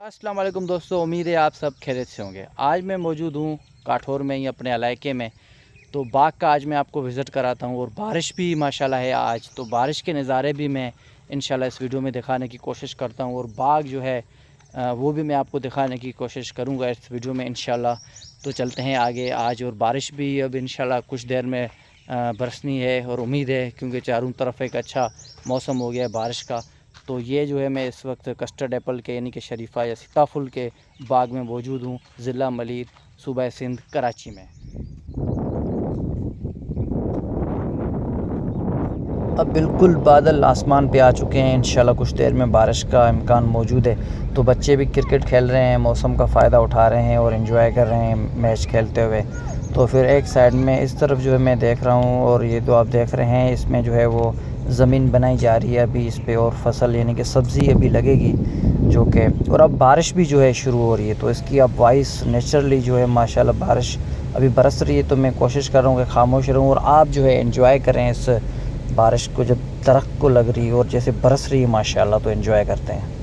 अस्सलाम वालेकुम दोस्तों, उम्मीद है आप सब खैरियत से होंगे। आज मैं मौजूद हूँ काठौर में ही अपने इलाके में। तो बाग का आज मैं आपको विज़िट कराता हूँ और बारिश भी माशाल्लाह है आज। तो बारिश के नज़ारे भी मैं इंशाल्लाह इस वीडियो में दिखाने की कोशिश करता हूँ और बाग जो है वो भी मैं आपको दिखाने की कोशिश करूँगा इस वीडियो में इंशाल्लाह। तो चलते हैं आगे आज। और बारिश भी अब इंशाल्लाह कुछ देर में बरसनी है और उम्मीद है, क्योंकि चारों तरफ एक अच्छा मौसम हो गया है बारिश का। तो ये जो है मैं इस वक्त कस्टर्ड एप्पल के यानी कि शरीफ़ा या सीताफुल के बाग में मौजूद हूँ, ज़िला मलीर, सूबा सिंध, कराची में। अब बिल्कुल बादल आसमान पे आ चुके हैं, इंशाल्लाह कुछ देर में बारिश का इम्कान मौजूद है। तो बच्चे भी क्रिकेट खेल रहे हैं, मौसम का फ़ायदा उठा रहे हैं और एंजॉय कर रहे हैं मैच खेलते हुए। तो फिर एक साइड में इस तरफ जो है मैं देख रहा हूँ, और ये जो आप देख रहे हैं इसमें जो है वो ज़मीन बनाई जा रही है अभी इस पे, और फसल यानी कि सब्ज़ी अभी लगेगी जो कि, और अब बारिश भी जो है शुरू हो रही है। तो इसकी अब वॉइस नेचुरली जो है माशाल्लाह बारिश अभी बरस रही है। तो मैं कोशिश कर रहा हूँ कि खामोश रहूँ और आप जो है एंजॉय करें इस बारिश को। जब दरख्त को लग रही है और जैसे बरस रही है माशाल्लाह, तो एंजॉय करते हैं।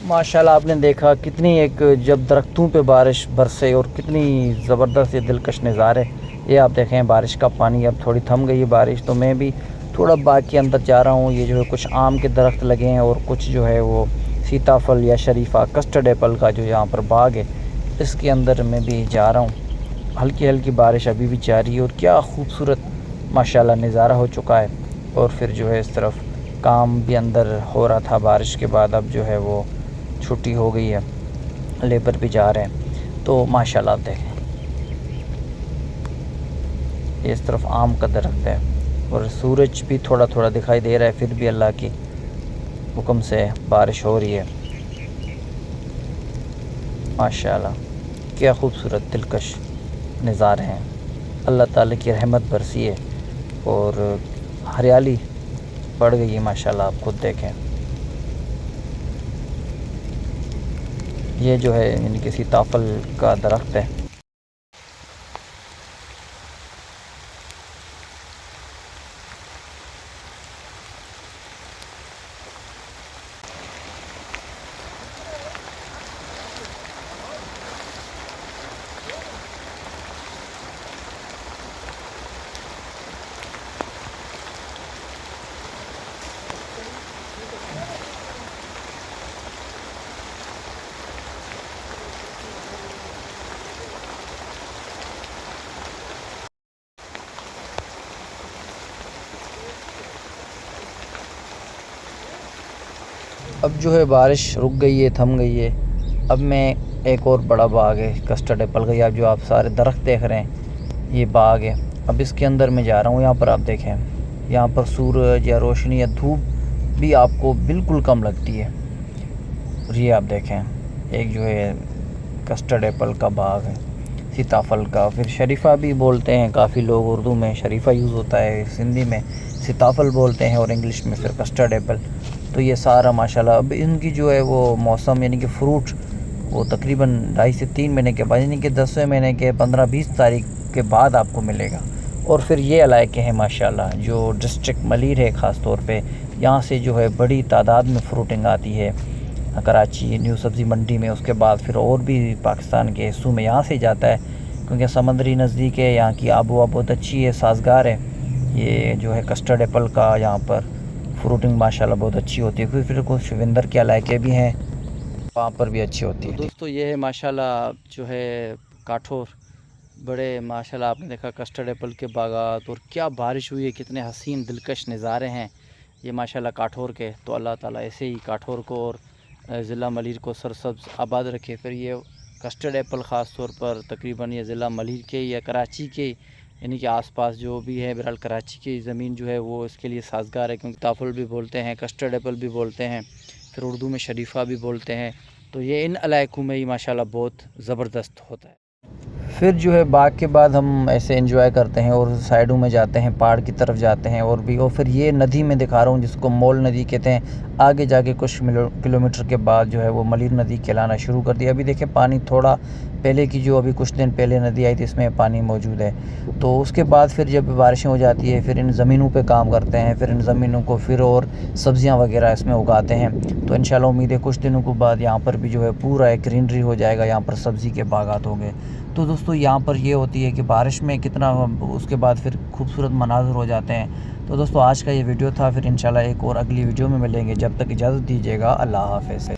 माशाल्लाह आपने देखा कितनी एक, जब दरख्तों पे बारिश बरसे और कितनी ज़बरदस्त ये दिलकश नज़ारे। ये आप देखें बारिश का पानी, अब थोड़ी थम गई है बारिश। तो मैं भी थोड़ा बाग के अंदर जा रहा हूँ। ये जो है कुछ आम के दरख्त लगे हैं और कुछ जो है वो सीताफल या शरीफ़ा कस्टर्ड एप्पल का जो यहाँ पर बाग है, इसके अंदर मैं भी जा रहा हूँ। हल्की हल्की बारिश अभी भी जारी है और क्या खूबसूरत माशाल्लाह नज़ारा हो चुका है। और फिर जो है इस तरफ काम भी अंदर हो रहा था बारिश के बाद, अब जो है वो छुट्टी हो गई है, लेबर भी जा रहे हैं। तो माशाल्लाह आप देखें इस तरफ आम का दरख्त है और सूरज भी थोड़ा थोड़ा दिखाई दे रहा है, फिर भी अल्लाह की हुक्म से बारिश हो रही है। माशाल्लाह क्या खूबसूरत दिलकश नज़ारे हैं। अल्लाह ताला की रहमत बरसी है और हरियाली बढ़ गई है माशाल्लाह, आप खुद देखें। ये जो है यानी कि सीताफल का दरख्त है। अब जो है बारिश रुक गई है, थम गई है। अब मैं एक और बड़ा बाग है कस्टर्ड एप्पल का, या जो आप सारे दरख्त देख रहे हैं ये बाग है। अब इसके अंदर मैं जा रहा हूँ। यहाँ पर आप देखें, यहाँ पर सूरज या रोशनी या धूप भी आपको बिल्कुल कम लगती है। और ये आप देखें एक जो है कस्टर्ड एप्पल का बाग है, सीताफल का। फिर शरीफ़ा भी बोलते हैं काफ़ी लोग, उर्दू में शरीफ़ा यूज़ होता है, सिंधी में सीताफल बोलते हैं और इंग्लिश में फिर कस्टर्ड एप्पल। तो ये सारा माशाल्लाह अब इनकी जो है वो मौसम यानी कि फ़्रूट वो तकरीबन 2.5 से 3 महीने के बाद, यानी कि 10वें महीने के 15-20 तारीख के बाद आपको मिलेगा। और फिर ये इलाके हैं माशाल्लाह जो डिस्ट्रिक्ट मलीर है ख़ास तौर पे, यहाँ से जो है बड़ी तादाद में फ्रूटिंग आती है कराची न्यू सब्ज़ी मंडी में। उसके बाद फिर और भी पाकिस्तान के हिस्सों में यहाँ से जाता है, क्योंकि समंदरी नज़दीक है, यहाँ की आबो हवा बहुत अच्छी है, साजगार है। ये जो है कस्टर्ड एप्पल का यहाँ पर फ्रूटिंग माशाल्लाह बहुत अच्छी होती है। फिर कुछ शिविंदर के इलाके भी हैं, वहाँ पर भी अच्छी होती है। तो दोस्तों ये है माशाल्लाह जो है काठौर, बड़े माशाल्लाह आपने देखा कस्टर्ड एप्पल के बागात, और क्या बारिश हुई है, कितने हसीन दिलकश नज़ारे हैं ये माशाल्लाह काठौर के। तो अल्लाह ताला ऐसे ही काठौर को और ज़िला मलीर को सरसब्ज़ आबाद रखे। फिर ये कस्टर्ड एप्पल ख़ास तौर पर तकरीबन ये ज़िला मलीर के या कराची के यानी कि आसपास जो भी है, बहरहाल कराची की ज़मीन जो है वो इसके लिए साजगार है, क्योंकि ताफुल भी बोलते हैं, कस्टर्ड एप्पल भी बोलते हैं, फिर उर्दू में शरीफ़ा भी बोलते हैं। तो ये इन इलाकों में ही माशाल्लाह बहुत ज़बरदस्त होता है। फिर जो है बाग के बाद हम ऐसे एंजॉय करते हैं और साइडों में जाते हैं, पहाड़ की तरफ जाते हैं और भी। और फिर ये नदी में दिखा रहा हूँ जिसको मोल नदी कहते हैं, आगे जाके कुछ किलोमीटर के बाद जो है वो मलीर नदी कहलाना शुरू कर दिया। अभी देखें पानी थोड़ा पहले की जो अभी कुछ दिन पहले नदी आई थी इसमें पानी मौजूद है। तो उसके बाद फिर जब बारिशें हो जाती है फिर इन ज़मीनों पे काम करते हैं, फिर इन ज़मीनों को फिर और सब्ज़ियाँ वगैरह इसमें उगाते हैं। तो इंशाल्लाह उम्मीद है कुछ दिनों के बाद यहाँ पर भी जो है पूरा एक ग्रीनरी हो जाएगा, यहाँ पर सब्ज़ी के बागात होंगे। तो दोस्तों यहाँ पर ये होती है कि बारिश में कितना उसके बाद फिर खूबसूरत मनाज़र हो जाते हैं। तो दोस्तों आज का ये वीडियो था, फिर इंशाल्लाह एक और अगली वीडियो में मिलेंगे। जब तक इजाज़त दीजिएगा, अल्लाह हाफ़िज़।